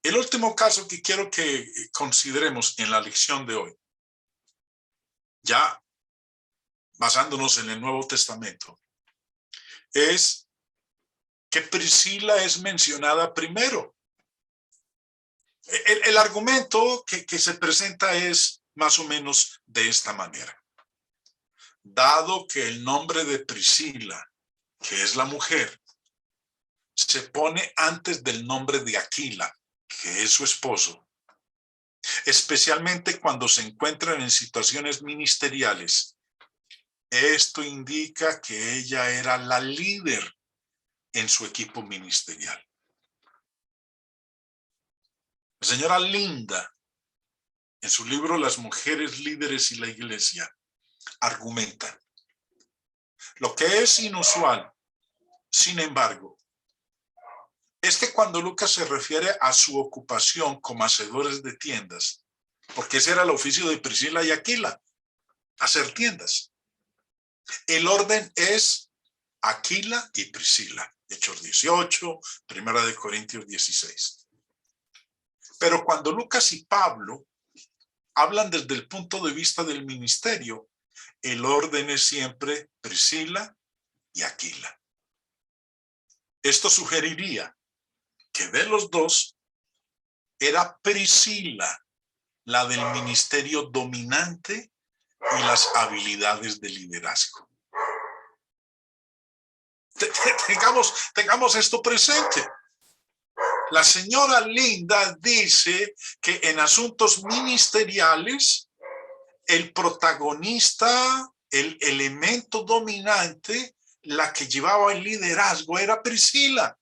El último caso que quiero que consideremos en la lección de hoy, ya basándonos en el Nuevo Testamento, es que Priscila es mencionada primero. El argumento que se presenta es más o menos de esta manera. Dado que el nombre de Priscila, que es la mujer, se pone antes del nombre de Aquila, que es su esposo, especialmente cuando se encuentran en situaciones ministeriales, esto indica que ella era la líder en su equipo ministerial. La señora Linda, en su libro Las mujeres líderes y la iglesia, argumenta. Lo que es inusual, sin embargo, es que cuando Lucas se refiere a su ocupación como hacedores de tiendas, porque ese era el oficio de Priscila y Aquila, hacer tiendas. El orden es Aquila y Priscila, Hechos 18, Primera de Corintios 16. Pero cuando Lucas y Pablo hablan desde el punto de vista del ministerio, el orden es siempre Priscila y Aquila. Esto sugeriría que de los dos era Priscila la del ministerio dominante y las habilidades de liderazgo. Tengamos esto presente. La señora Linda dice que en asuntos ministeriales el protagonista, el elemento dominante, la que llevaba el liderazgo era Priscila,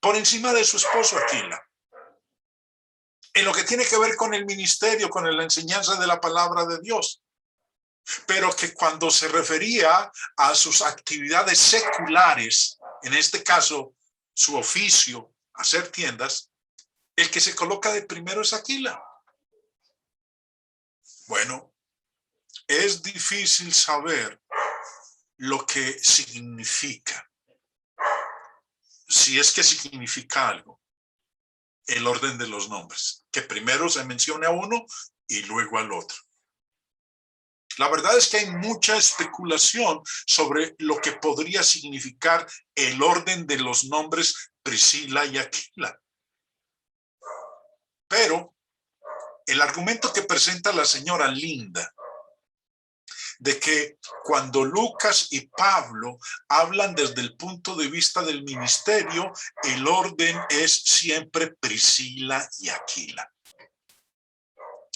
por encima de su esposo Aquila. En lo que tiene que ver con el ministerio, con la enseñanza de la palabra de Dios. Pero que cuando se refería a sus actividades seculares, en este caso su oficio, hacer tiendas, el que se coloca de primero es Aquila. Bueno, es difícil saber lo que significa, si es que significa algo, el orden de los nombres, que primero se mencione a uno y luego al otro. La verdad es que hay mucha especulación sobre lo que podría significar el orden de los nombres Priscila y Aquila. Pero el argumento que presenta la señora Linda, de que cuando Lucas y Pablo hablan desde el punto de vista del ministerio, el orden es siempre Priscila y Aquila.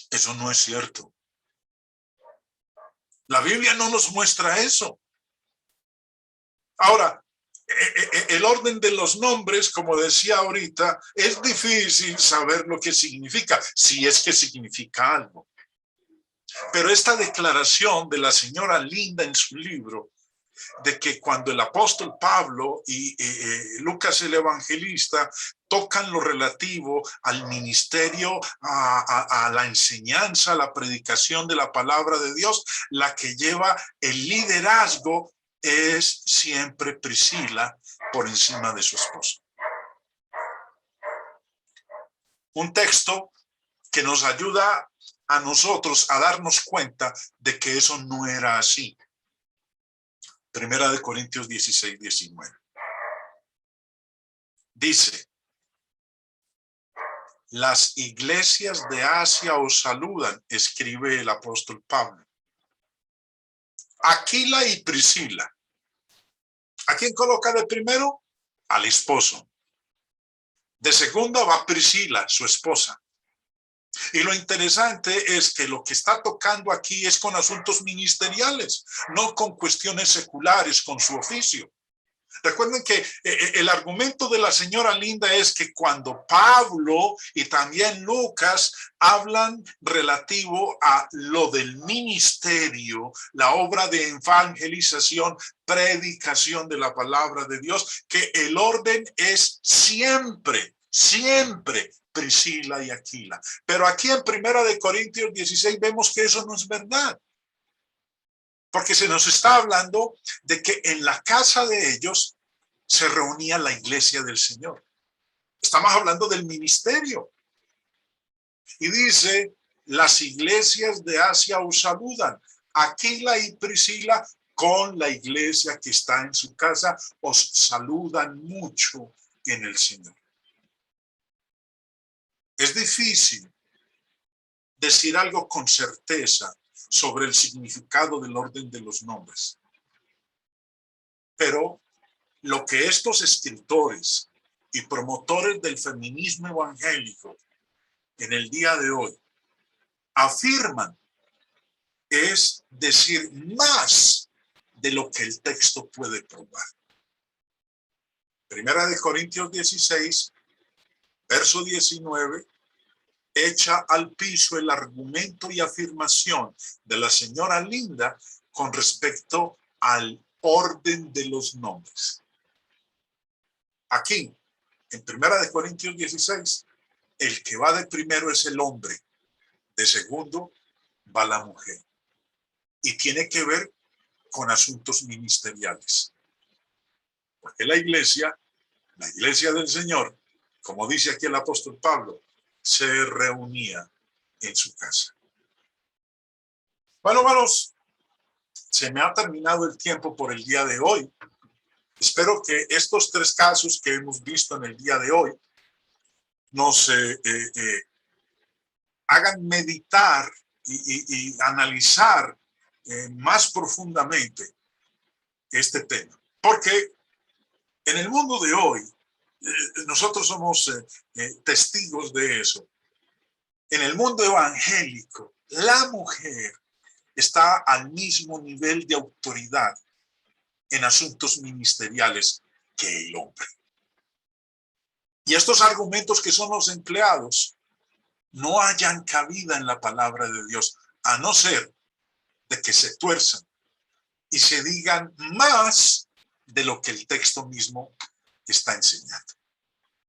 Eso no es cierto. La Biblia no nos muestra eso. Ahora, el orden de los nombres, como decía ahorita, es difícil saber lo que significa, si es que significa algo. Pero esta declaración de la señora Linda en su libro, de que cuando el apóstol Pablo y Lucas el evangelista tocan lo relativo al ministerio, a la enseñanza, a la predicación de la palabra de Dios, la que lleva el liderazgo es siempre Priscila por encima de su esposo. Un texto que nos ayuda a nosotros a darnos cuenta de que eso no era así. Primera de Corintios 16, 19. Dice, las iglesias de Asia os saludan, escribe el apóstol Pablo. Aquila y Priscila. ¿A quién coloca de primero? Al esposo. De segunda va Priscila, su esposa. Y lo interesante es que lo que está tocando aquí es con asuntos ministeriales, no con cuestiones seculares, con su oficio. Recuerden que el argumento de la señora Linda es que cuando Pablo y también Lucas hablan relativo a lo del ministerio, la obra de evangelización, predicación de la palabra de Dios, que el orden es siempre Priscila y Aquila. Pero aquí en Primera de Corintios 16 vemos que eso no es verdad. Porque se nos está hablando de que en la casa de ellos se reunía la iglesia del Señor. Estamos hablando del ministerio. Y dice, las iglesias de Asia os saludan. Aquila y Priscila con la iglesia que está en su casa os saludan mucho en el Señor. Es difícil decir algo con certeza sobre el significado del orden de los nombres. Pero lo que estos escritores y promotores del feminismo evangélico en el día de hoy afirman es decir más de lo que el texto puede probar. Primera de Corintios 16, verso 19, echa al piso el argumento y afirmación de la señora Linda con respecto al orden de los nombres. Aquí, en Primera de Corintios 16, el que va de primero es el hombre, de segundo va la mujer. Y tiene que ver con asuntos ministeriales. Porque la iglesia del Señor, como dice aquí el apóstol Pablo, se reunía en su casa. Bueno, hermanos, se me ha terminado el tiempo por el día de hoy. Espero que estos tres casos que hemos visto en el día de hoy nos hagan meditar y analizar más profundamente este tema. Porque en el mundo de hoy, nosotros somos testigos de eso. En el mundo evangélico, la mujer está al mismo nivel de autoridad en asuntos ministeriales que el hombre. Y estos argumentos que son los empleados no hallan cabida en la palabra de Dios, a no ser de que se tuerzan y se digan más de lo que el texto mismo está enseñando.